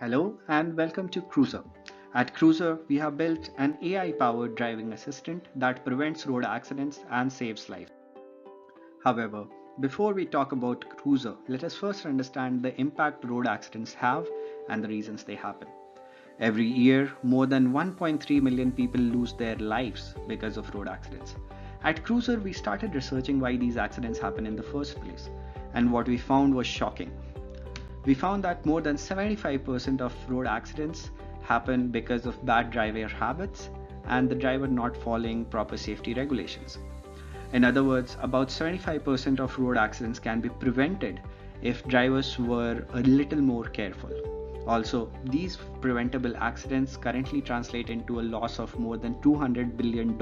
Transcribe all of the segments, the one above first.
Hello and welcome to Kruzr. At Kruzr, we have built an AI-powered driving assistant that prevents road accidents and saves lives. However, before we talk about Kruzr, let us first understand the impact road accidents have and the reasons they happen. Every year, more than 1.3 million people lose their lives because of road accidents. At Kruzr, we started researching why these accidents happen in the first place, and what we found was shocking. We found that more than 75% of road accidents happen because of bad driver habits and the driver not following proper safety regulations. In other words, about 75% of road accidents can be prevented if drivers were a little more careful. Also, these preventable accidents currently translate into a loss of more than $200 billion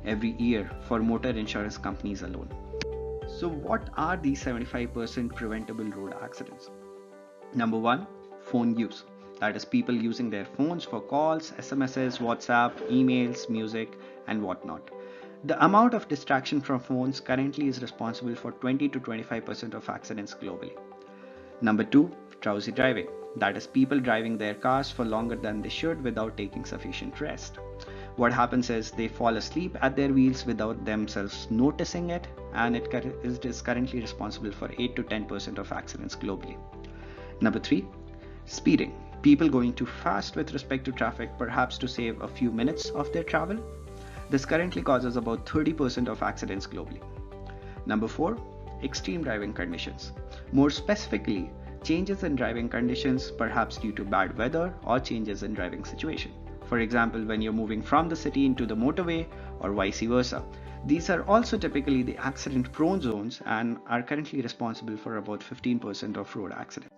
every year for motor insurance companies alone. So, what are these 75% preventable road accidents? Number one, phone use. That is, people using their phones for calls, SMSs, WhatsApp, emails, music, and whatnot. The amount of distraction from phones currently is responsible for 20 to 25% of accidents globally. Number two, drowsy driving. That is, people driving their cars for longer than they should without taking sufficient rest. What happens is they fall asleep at their wheels without themselves noticing it, and it is currently responsible for 8 to 10% of accidents globally. Number three, speeding. People going too fast with respect to traffic, perhaps to save a few minutes of their travel. This currently causes about 30% of accidents globally. Number four, extreme driving conditions. More specifically, changes in driving conditions, perhaps due to bad weather or changes in driving situation. For example, when you're moving from the city into the motorway or vice versa. These are also typically the accident prone zones and are currently responsible for about 15% of road accidents.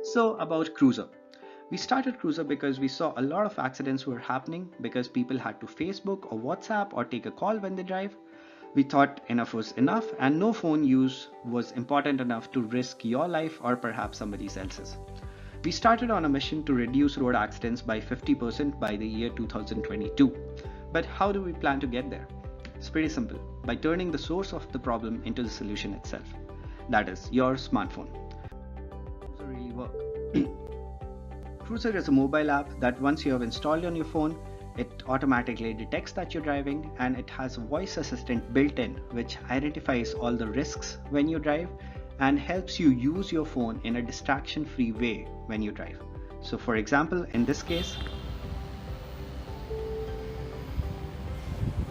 So, about Kruzr. We started Kruzr because we saw a lot of accidents were happening because people had to Facebook or WhatsApp or take a call when they drive. We thought enough was enough and no phone use was important enough to risk your life or perhaps somebody else's. We started on a mission to reduce road accidents by 50% by the year 2022. But how do we plan to get there? It's pretty simple, by turning the source of the problem into the solution itself. That is, your smartphone. Kruzr really work? Kruzr is a mobile app that once you have installed on your phone, it automatically detects that you're driving, and it has a voice assistant built in which identifies all the risks when you drive and helps you use your phone in a distraction free way when you drive. So for example, in this case,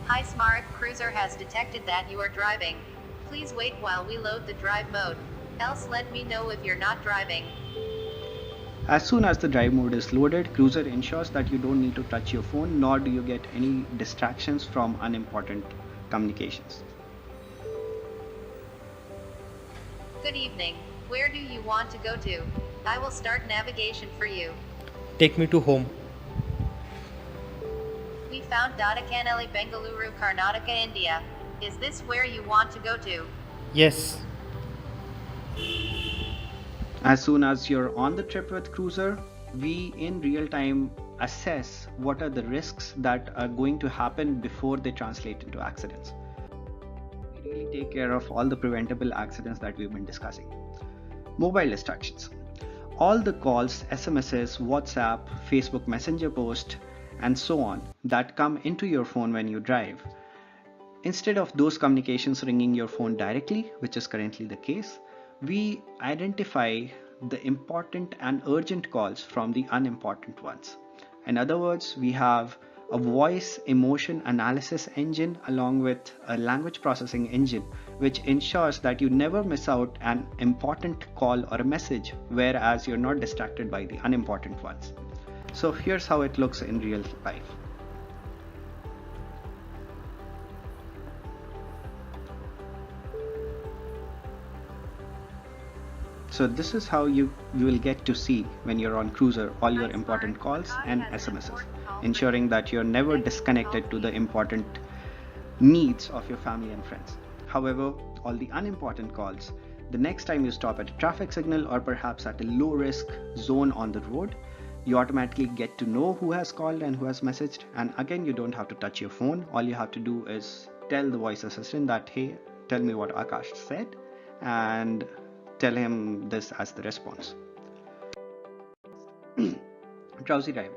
Hi Smart, Kruzr has detected that you are driving. Please wait while we load the drive mode. Else let me know if you're not driving. as soon as the drive mode is loaded, Kruzr ensures that you don't need to touch your phone nor do you get any distractions from unimportant communications. Good evening. Where do you want to go to? I will start navigation for you. Take me to home. We found Dadakanelli, Bengaluru, Karnataka, India. Is this where you want to go to? Yes. As soon as you're on the trip with Kruzr, we in real time assess what are the risks that are going to happen before they translate into accidents. We really take care of all the preventable accidents that we've been discussing. Mobile distractions. All the calls, SMSs, WhatsApp, Facebook Messenger post, and so on that come into your phone when you drive. Instead of those communications ringing your phone directly, which is currently the case, we identify the important and urgent calls from the unimportant ones. In other words, we have a voice emotion analysis engine along with a language processing engine, which ensures that you never miss out an important call or a message, whereas you're not distracted by the unimportant ones. So here's how it looks in real life. So this is how you will get to see when you're on Kruzr all your important calls and SMSs, ensuring that you're never disconnected to the important needs of your family and friends. However, all the unimportant calls, the next time you stop at a traffic signal or perhaps at a low risk zone on the road, you automatically get to know who has called and who has messaged, and again you don't have to touch your phone. All you have to do is tell the voice assistant that, hey, tell me what Akash said, and tell him this as the response. Drowsy driving.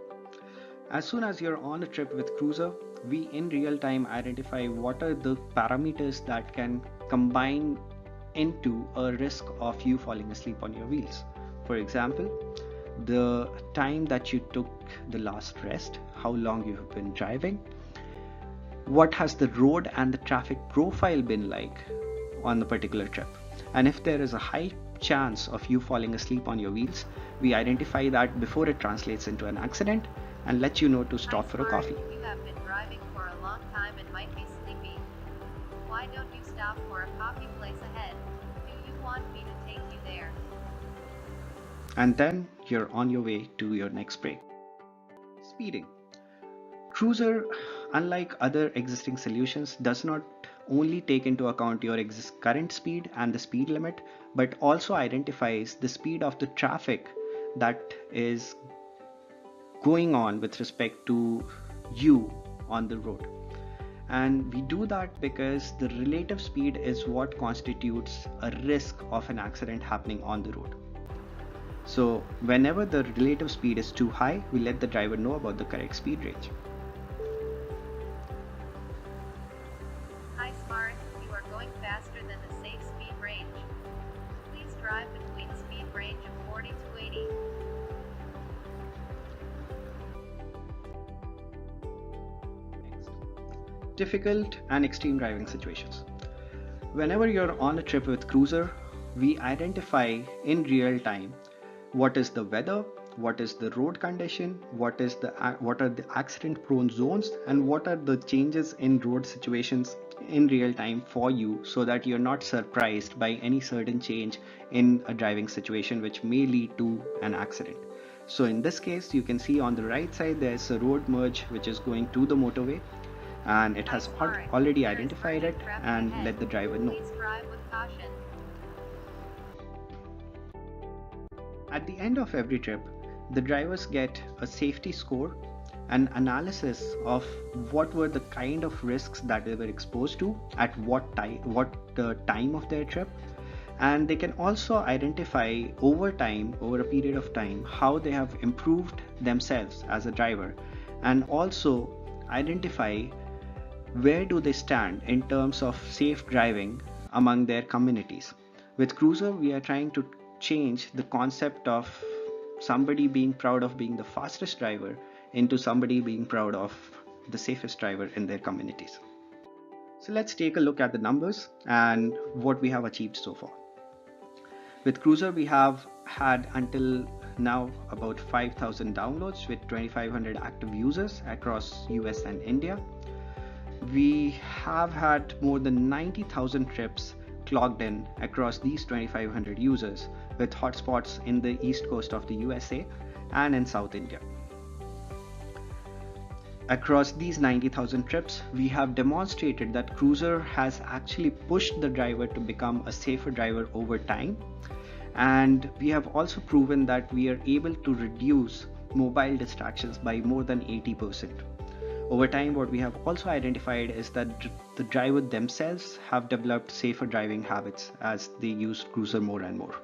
As soon as you're on a trip with Kruzr, we in real time identify what are the parameters that can combine into a risk of you falling asleep on your wheels. For example, the time that you took the last rest, how long you have been driving, what has the road and the traffic profile been like on the particular trip. And if there is a high chance of you falling asleep on your wheels, we identify that before it translates into an accident and let you know to stop for a coffee. You have been driving for a long time and might be sleepy. Why don't you stop for a coffee place ahead? Do you want me to take you there? And then you're on your way to your next break. Speeding. Kruzr, unlike other existing solutions, does not only take into account your current speed and the speed limit, but also identifies the speed of the traffic that is going on with respect to you on the road. And we do that because the relative speed is what constitutes a risk of an accident happening on the road. So whenever the relative speed is too high, we let the driver know about the correct speed range. Hi Smart, you are going faster than the safe speed range. Please drive between speed range of 40 to 80. Next, difficult and extreme driving situations. Whenever you're on a trip with Kruzr, we identify in real time what is the weather, what is the road condition, what are the accident prone zones, and what are the changes in road situations in real time for you, so that you're not surprised by any certain change in a driving situation which may lead to an accident. So in this case, you can see on the right side there's a road merge which is going to the motorway, and it has already identified it and let the driver know. Please drive with caution. At the end of every trip, the drivers get a safety score, an analysis of what were the kind of risks that they were exposed to at what time of their trip, and they can also identify over a period of time, how they have improved themselves as a driver, and also identify where do they stand in terms of safe driving among their communities. With Kruzr, we are trying to change the concept of somebody being proud of being the fastest driver into somebody being proud of the safest driver in their communities. So let's take a look at the numbers and what we have achieved so far. With Kruzr, we have had until now about 5,000 downloads with 2,500 active users across US and India. We have had more than 90,000 trips clocked in across these 2,500 users, with hotspots in the east coast of the USA and in South India. Across these 90,000 trips, we have demonstrated that Kruzr has actually pushed the driver to become a safer driver over time, and we have also proven that we are able to reduce mobile distractions by more than 80%. Over time, what we have also identified is that the driver themselves have developed safer driving habits as they use Kruzr more and more.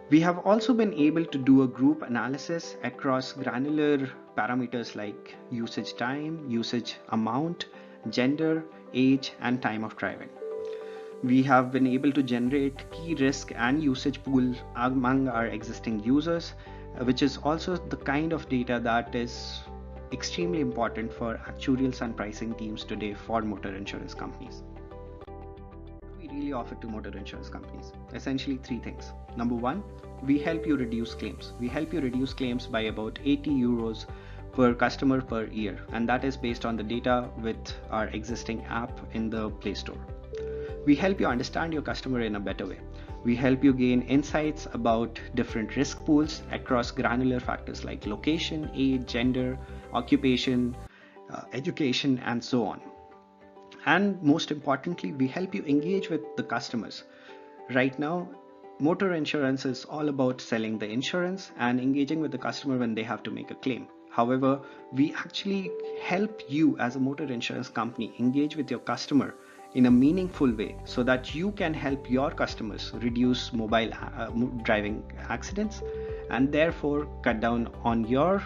We have also been able to do a group analysis across granular parameters like usage time, usage amount, gender, age, and time of driving. We have been able to generate key risk and usage pool among our existing users, which is also the kind of data that is extremely important for actuarials and pricing teams today for motor insurance companies. We really offer to motor insurance companies essentially three things. Number one, we help you reduce claims. We help you reduce claims by about 80 euros per customer per year, and that is based on the data with our existing app in the Play Store. We help you understand your customer in a better way. We help you gain insights about different risk pools across granular factors like location, age, gender, occupation, education, and so on. And most importantly, we help you engage with the customers. Right now, motor insurance is all about selling the insurance and engaging with the customer when they have to make a claim. However, we actually help you as a motor insurance company engage with your customer in a meaningful way so that you can help your customers reduce mobile driving accidents and therefore cut down on your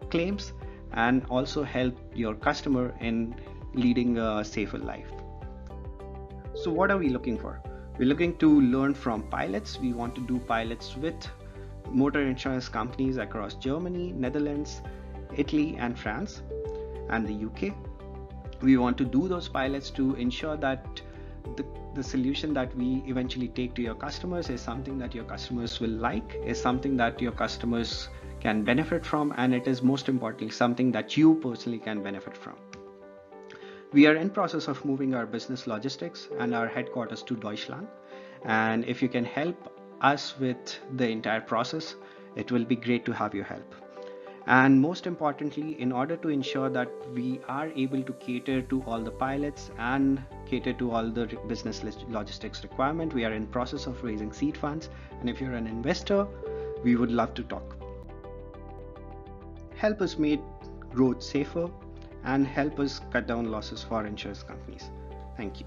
claims and also help your customer in leading a safer life. So what are we looking for? We're looking to learn from pilots. We want to do pilots with motor insurance companies across Germany, Netherlands, Italy, and France, and the UK. We want to do those pilots to ensure that the solution that we eventually take to your customers is something that your customers will like, is something that your customers can benefit from, and it is most importantly something that you personally can benefit from. We are in process of moving our business logistics and our headquarters to Deutschland, and if you can help us with the entire process, it will be great to have your help. And most importantly, in order to ensure that we are able to cater to all the pilots and cater to all the business logistics requirement, we are in process of raising seed funds, and if you're an investor, we would love to talk. Help us make roads safer and help us cut down losses for insurance companies. Thank you.